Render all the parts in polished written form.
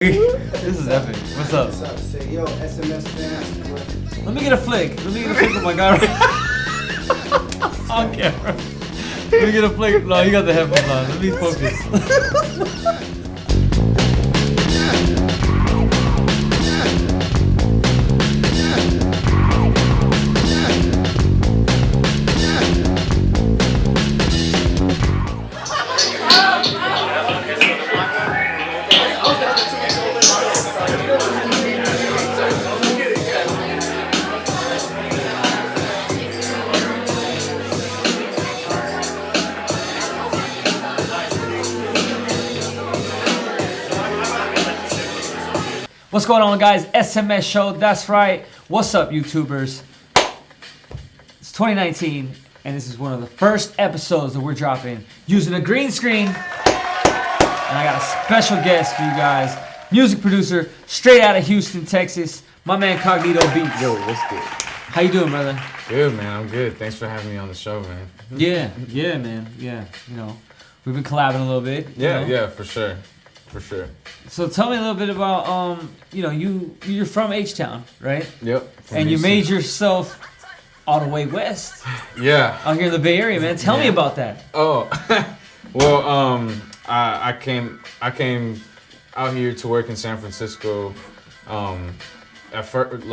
This is epic. What's up? What's up? Say, yo, SMS fans. Let me get a flick. Let me get a flick of my guy. On camera. Let me get a flick. No, you got the headphones on. Let me focus. What's going on, guys? SMS Show, that's right. What's up, YouTubers? It's 2019, and this is one of the first episodes that we're dropping using a green screen. And I got a special guest for you guys. Music producer, straight out of Houston, Texas. My man, Kognito Beatz. Yo, what's good? How you doing, brother? Good, man. I'm good. Thanks for having me on the show, man. Yeah, man. Yeah, you know, we've been collabing a little bit. Yeah, for sure. For sure. So tell me a little bit about, you're from H-Town, right? Yep. And you made yourself all the way west. Yeah. Out here in the Bay Area, man. Tell me about that. Oh, well, I came out here to work in San Francisco, at first,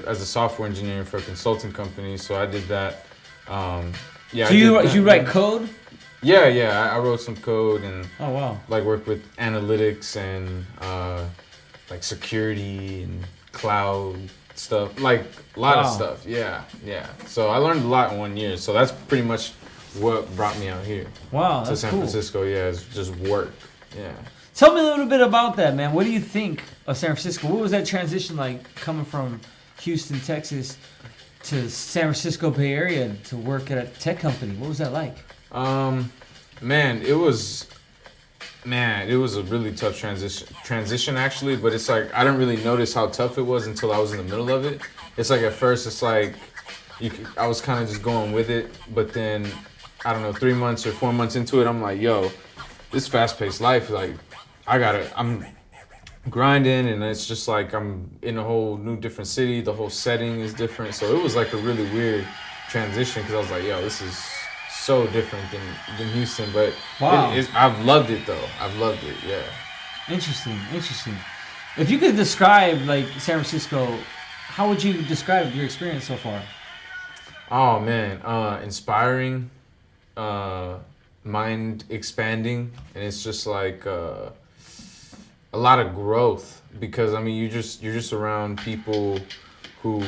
as a software engineer for a consulting company. So I did that. Yeah. So you write code? Yeah. I wrote some code and worked with analytics and like security and cloud stuff, like a lot of stuff. Yeah. So I learned a lot in 1 year. So that's pretty much what brought me out here. Wow, to San Francisco. Yeah, it's just work. Yeah. Tell me a little bit about that, man. What do you think of San Francisco? What was that transition like, coming from Houston, Texas, to San Francisco Bay Area to work at a tech company? What was that like? It was a really tough transition actually, but it's like I didn't really notice how tough it was until I was in the middle of it. It's like at first it's like I was kind of just going with it, but then I don't know, 3 months or 4 months into it, I'm like, yo, this fast-paced life, like I'm grinding, and it's just like I'm in a whole new different city. The whole setting is different, so it was like a really weird transition because I was like, yo, this is so different than Houston, but I've loved it though. I've loved it, yeah. Interesting. If you could describe like San Francisco, how would you describe your experience so far? Oh man, inspiring, mind expanding, and it's just like a lot of growth because I mean you're just around people who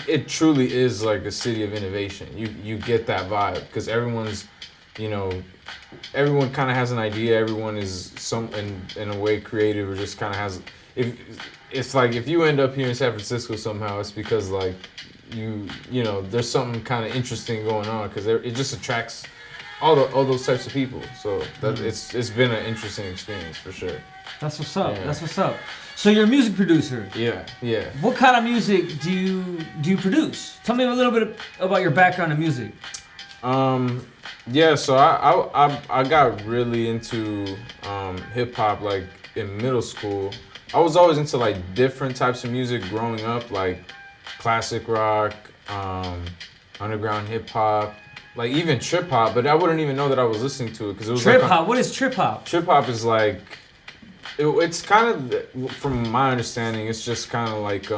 it truly is like a city of innovation. You get that vibe because everyone's, everyone kind of has an idea. Everyone is in a way creative or just kind of has. It's like if you end up here in San Francisco somehow, it's because like there's something kind of interesting going on because it just attracts all those types of people. So that it's been an interesting experience for sure. That's what's up. Yeah. That's what's up. So you're a music producer. Yeah. What kind of music do you produce? Tell me a little bit about your background in music. So I got really into hip hop like in middle school. I was always into like different types of music growing up, like classic rock, underground hip hop, like even trip hop. But I wouldn't even know that I was listening to it because it was trip hop. What is trip hop? Trip hop is like. It's kind of, from my understanding, it's just kind of like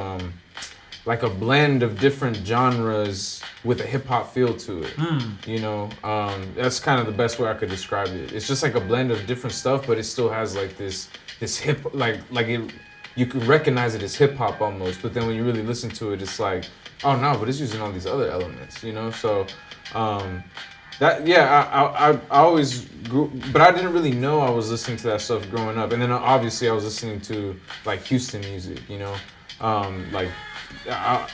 a blend of different genres with a hip hop feel to it. That's kind of the best way I could describe it. It's just like a blend of different stuff, but it still has like this hip you can recognize it as hip hop almost. But then when you really listen to it, it's like, oh no, but it's using all these other elements. So. I always grew, but I didn't really know I was listening to that stuff growing up. And then obviously I was listening to like Houston music,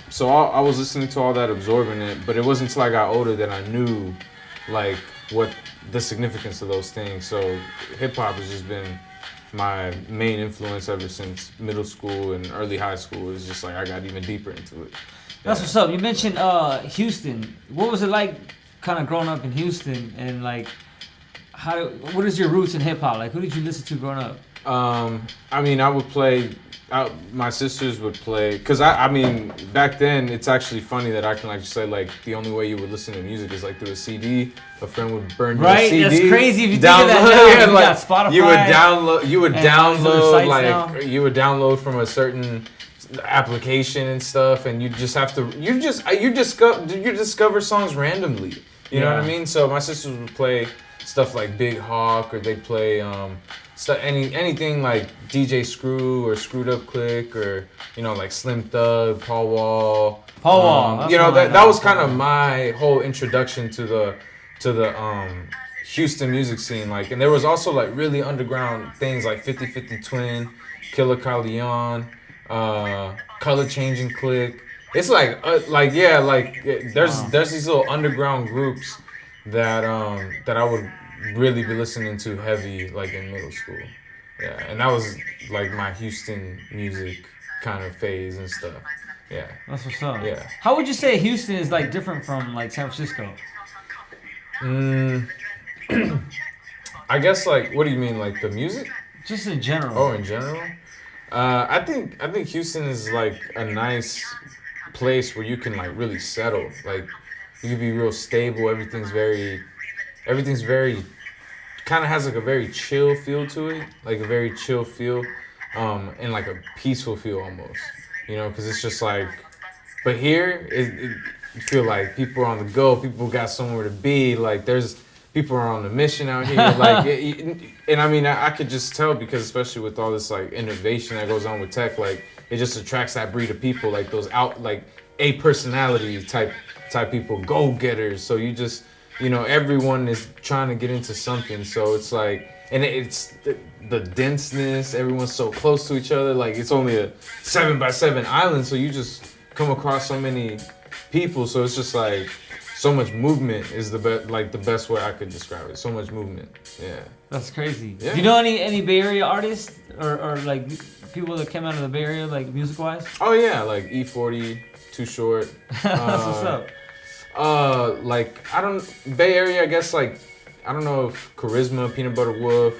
so I was listening to all that, absorbing it. But it wasn't until I got older that I knew like what the significance of those things. So hip hop has just been my main influence ever since middle school and early high school. It's just like I got even deeper into it. That's what's up. You mentioned Houston. What was it like kind of growing up in Houston, and like what is your roots in hip hop? Like, who did you listen to growing up? I mean, I would play. My sisters would play because I mean, back then it's actually funny that I can like say like the only way you would listen to music is like through a CD. A friend would burn you a CD. Right, that's crazy. If you think of Download, that now, yeah, you like, got Spotify. You would and all these other download sites like now. you would download from a certain application and stuff, and you just have to you discover songs randomly. You know what I mean? So my sisters would play stuff like Big Hawk, or they'd play anything like DJ Screw or Screwed Up Click, or you know like Slim Thug, Paul Wall. You know that was kind of my whole introduction to the Houston music scene. Like, and there was also like really underground things like 50-50 Twin, Killer Leon, Color Changing Click. It's like there's these little underground groups that I would really be listening to heavy like in middle school. Yeah, and that was like my Houston music kind of phase and stuff. Yeah. That's what's up. Yeah. How would you say Houston is like different from like San Francisco? I guess like, what do you mean, like the music? Just in general. Oh, in general? I think Houston is like a nice place where you can like really settle. Like you can be real stable. Everything's very kind of has like a very chill feel to it. Like a very chill feel, and like a peaceful feel almost. You know, because it's just like, but here you feel like people are on the go. People got somewhere to be. Like there's people are on the mission out here. Like, and I mean, I could just tell because especially with all this like innovation that goes on with tech, like it just attracts that breed of people, like those A personality type people, go getters. So you just, you know, everyone is trying to get into something. So it's like, and it's the denseness. Everyone's so close to each other. Like it's only a 7x7 island, so you just come across so many people. So it's just like so much movement is the best way I could describe it. So much movement. Yeah. That's crazy. Yeah. Do you know any Bay Area artists or like people that came out of the Bay Area like music wise? Oh yeah, like E40, Too Short. That's what's up. Like Bay Area, I guess like I don't know if Charisma, Peanut Butter Wolf,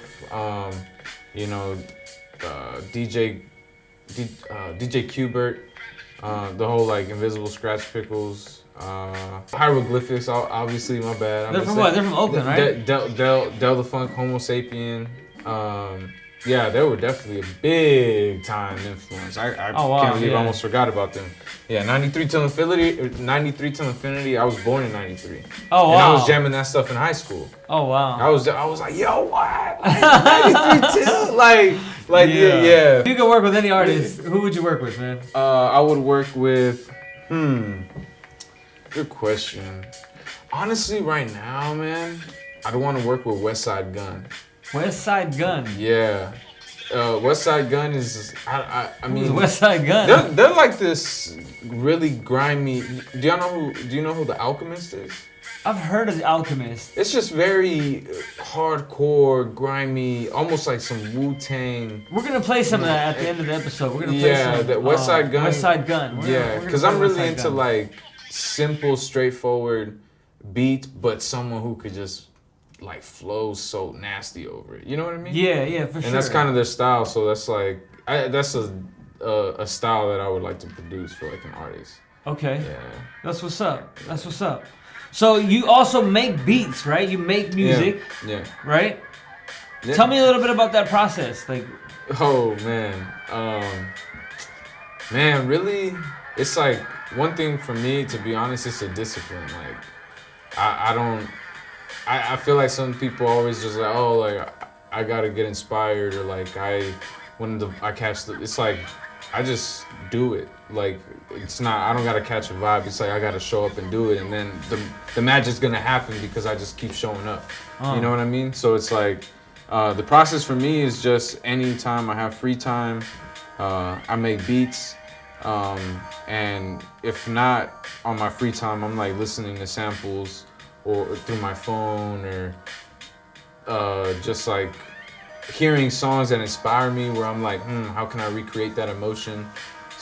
you know, DJ Qbert, the whole like Invisible Scratch Pickles, Hieroglyphics, obviously, my bad. They're from what? They're from Oakland, right? Del the Funk, Homo Sapien. Yeah, they were definitely a big time influence. I can't believe I almost forgot about them. Yeah, 93 till Infinity. I was born in 93. Oh, wow. And I was jamming that stuff in high school. Oh, wow. I was like, yo, what? Like, 93 till? Yeah. If you could work with any artist, who would you work with, man? I would work with, good question. Honestly, right now, man, I'd want to work with West Side Gun. West Side Gun. Yeah. West Side Gun is, I mean. Who's West Side Gun? They're like this really grimy. Do you know who The Alchemist is? I've heard of The Alchemist. It's just very hardcore, grimy, almost like some Wu-Tang. We're gonna play some of that at the end of the episode. We're gonna play some. That West Side Gun. West Side Gun. Yeah, because I'm really into like simple, straightforward beat, but someone who could just like flow so nasty over it. You know what I mean? Yeah, for sure. And that's kind of their style. So that's like that's a style that I would like to produce for like an artist. Okay. Yeah. That's what's up. So you also make beats, right? You make music. Yeah. Right? Yeah. Tell me a little bit about that process. Like, oh man. Man, really, it's like one thing for me, to be honest, it's a discipline. Like I feel like some people always just like, oh, like I gotta get inspired, or like I catch it's like I just do it. Like it's not, I don't gotta catch a vibe. It's like I gotta show up and do it, and then the magic's gonna happen because I just keep showing up. You know what I mean? So it's like the process for me is just anytime I have free time, I make beats. And if not on my free time, I'm like listening to samples or through my phone, or just like hearing songs that inspire me, where I'm like, how can I recreate that emotion?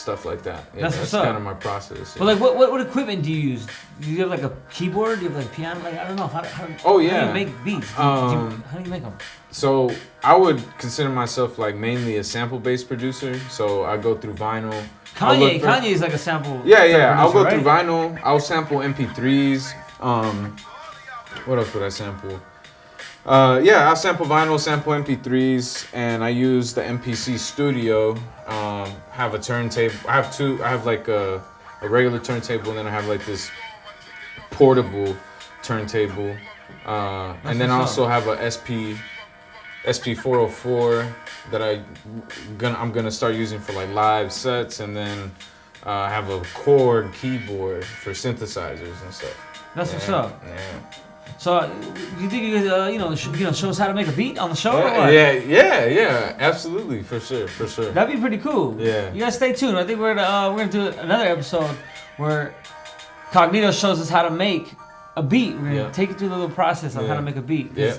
stuff like that. Yeah, That's what's up. kind of my process. But like, what equipment do you use? Do you have like a keyboard? Do you have like a piano? Like, I don't know. How do you make beats? How do you make them? So I would consider myself like mainly a sample-based producer. So I go through vinyl. Kanye is like a sample. Yeah. I'll go right? through vinyl. I'll sample MP3s. What else would I sample? I'll sample vinyl, sample MP3s, and I use the MPC Studio. Have a turntable. I have like a regular turntable, and then I have like this portable turntable. And then I also have a SP404 that I'm gonna start using for like live sets, and then I have a Korg keyboard for synthesizers and stuff. That's what's up. Yeah. So, you think you could, show us how to make a beat on the show? Or what? Yeah, absolutely, for sure. That'd be pretty cool. Yeah. You guys stay tuned. I think we're gonna do another episode where Kognito shows us how to make a beat. We're gonna take you through the little process of how to make a beat. Yeah.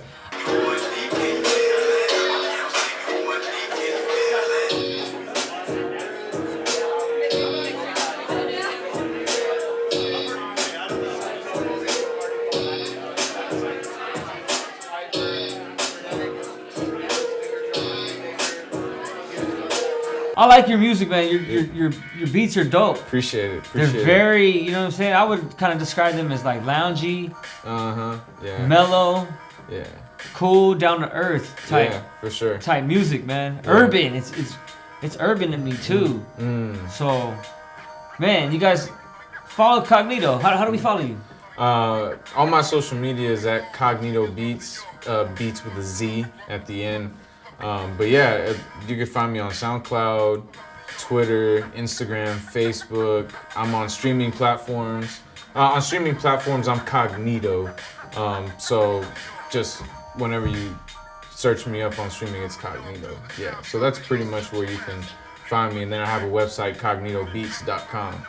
I like your music, man. Your beats are dope. Appreciate it. They're very, you know what I'm saying? I would kind of describe them as like loungy, yeah, mellow, yeah, cool, down to earth type. Yeah, for sure. Type music, man. Yeah. Urban. It's urban to me too. So, man, you guys follow Kognito. How do we follow you? All my social media is at Kognito Beatz, Beats with a Z at the end. But yeah, you can find me on SoundCloud, Twitter, Instagram, Facebook. I'm on streaming platforms. On streaming platforms, I'm Kognito. So just whenever you search me up on streaming, it's Kognito. Yeah, so that's pretty much where you can find me. And then I have a website, KognitoBeatz.com,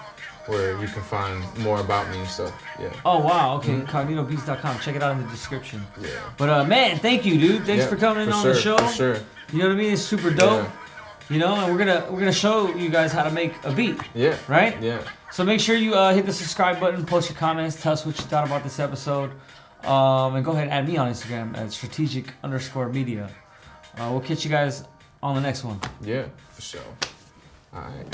where you can find more about me and stuff. Yeah. Oh, wow. Okay, KognitoBeatz.com. Check it out in the description. Yeah. But, man, thank you, dude. Thanks for coming in on the show. For sure. You know what I mean? It's super dope. Yeah. You know, and we're gonna show you guys how to make a beat. Yeah. Right? Yeah. So make sure you hit the subscribe button, post your comments, tell us what you thought about this episode. And go ahead and add me on Instagram at strategic_media. We'll catch you guys on the next one. Yeah, for sure. All right.